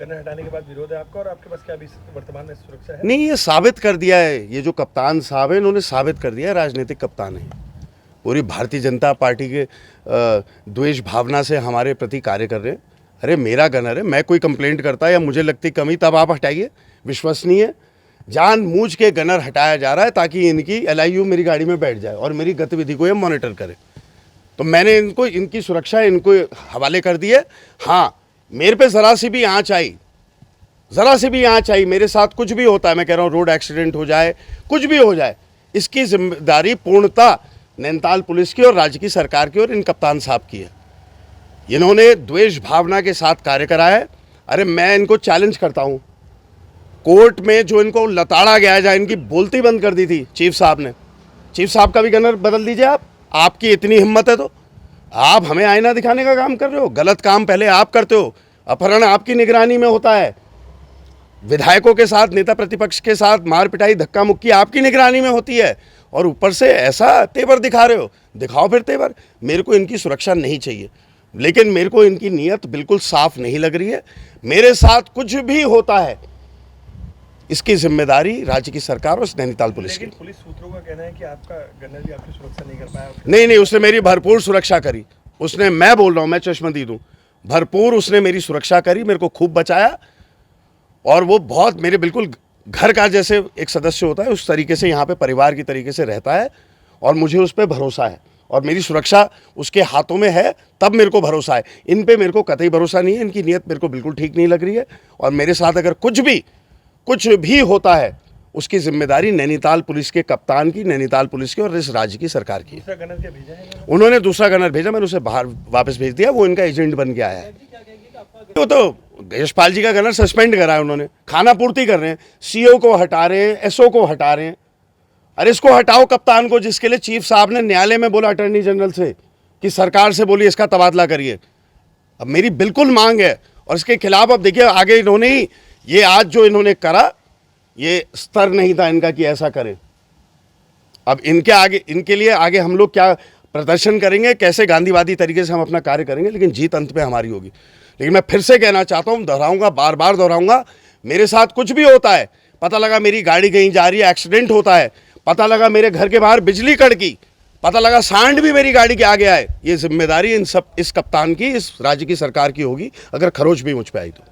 गन्ना हटाने के बाद विरोध है आपका, और आपके पास क्या अभी वर्तमान में सुरक्षा है? नहीं, ये साबित कर दिया है, ये जो कप्तान साहब है इन्होंने साबित कर दिया है राजनीतिक कप्तान है। पूरी भारतीय जनता पार्टी के द्वेष भावना से हमारे प्रति कार्य कर रहे हैं। अरे मेरा गनर है, मैं कोई कंप्लेंट करता या मुझे लगती कमी तब आप हटाइए, विश्वसनीय। जानबूझ के गनर हटाया जा रहा है ताकि इनकी LIU मेरी गाड़ी में बैठ जाए और मेरी गतिविधि को ये मॉनिटर करे। तो मैंने इनको, इनकी सुरक्षा इनको हवाले कर दी है। हाँ, मेरे पे ज़रा सी भी आँच आई, मेरे साथ कुछ भी होता है, मैं कह रहा हूँ रोड एक्सीडेंट हो जाए, कुछ भी हो जाए, इसकी जिम्मेदारी पूर्णतः नैनीताल पुलिस की और राज्य की सरकार की और इन कप्तान साहब की है। इन्होंने द्वेष भावना के साथ कार्य करा है। अरे मैं इनको चैलेंज करता हूँ, कोर्ट में जो इनको लताड़ा गया है, इनकी बोलती बंद कर दी थी चीफ साहब ने। चीफ साहब का भी गनर बदल दीजिए आप, आपकी इतनी हिम्मत है तो। आप हमें आईना दिखाने का काम कर रहे हो, गलत काम पहले आप करते हो। अपहरण आपकी निगरानी में होता है, विधायकों के साथ, नेता प्रतिपक्ष के साथ मार पिटाई, धक्का मुक्की आपकी निगरानी में होती है, और ऊपर से ऐसा तेवर दिखा रहे हो। दिखाओ फिर तेवर। मेरे को इनकी सुरक्षा नहीं चाहिए, लेकिन मेरे को इनकी नीयत बिल्कुल साफ नहीं लग रही है। मेरे साथ कुछ भी होता है इसकी जिम्मेदारी राज्य की सरकार और नैनीताल पुलिस की। लेकिन पुलिस सूत्रों का कहना है कि आपका गन्नर भी आपकी सुरक्षा नहीं कर पाया। नहीं, उसने मेरी भरपूर सुरक्षा करी। उसने, मैं बोल रहा हूँ, मैं चश्मदीद हूँ, भरपूर उसने मेरी सुरक्षा करी, मेरे को खूब बचाया। और वो बहुत मेरे बिल्कुल घर का जैसे एक सदस्य होता है उस तरीके से यहाँ पे परिवार की तरीके से रहता है, और मुझे उस पर भरोसा है और मेरी सुरक्षा उसके हाथों में है, तब मेरे को भरोसा है। इन पे मेरे को कतई भरोसा नहीं है, इनकी नीयत मेरे को बिल्कुल ठीक नहीं लग रही है। और मेरे साथ अगर कुछ भी होता है उसकी जिम्मेदारी नैनीताल पुलिस के कप्तान की, नैनीताल पुलिस की और इस राज्य की सरकार की। दूसरा गन्नर क्या भेजा है? उन्होंने दूसरा गनर भेजा, मैंने उसे बाहर वापस भेज दिया, वो इनका एजेंट बन के आया है। वो तो यशपाल जी का गनर सस्पेंड करा है उन्होंने, खाना पूर्ति कर रहे हैं, CO को हटा रहे हैं, SO को हटा रहे हैं। अरे इसको हटाओ कप्तान को, जिसके लिए चीफ साहब ने न्यायालय में बोला अटॉर्नी जनरल से कि सरकार से बोलिए इसका तबादला करिए। अब मेरी बिल्कुल मांग है, और इसके खिलाफ अब देखिए आगे इन्होंने ही, ये आज जो इन्होंने करा, ये स्तर नहीं था इनका कि ऐसा करें। अब इनके आगे, इनके लिए आगे हम लोग क्या प्रदर्शन करेंगे, कैसे गांधीवादी तरीके से हम अपना कार्य करेंगे, लेकिन जीत अंत पे हमारी होगी। लेकिन मैं फिर से कहना चाहता हूँ, दोहराऊंगा, बार बार दोहराऊंगा, मेरे साथ कुछ भी होता है, पता लगा मेरी गाड़ी कहीं जा रही है, एक्सीडेंट होता है, पता लगा मेरे घर के बाहर बिजली कड़की, पता लगा सांड भी मेरी गाड़ी के आगे आए, ये जिम्मेदारी इस कप्तान की, इस राज्य की सरकार की होगी, अगर खरोच भी मुझ पे आई तो।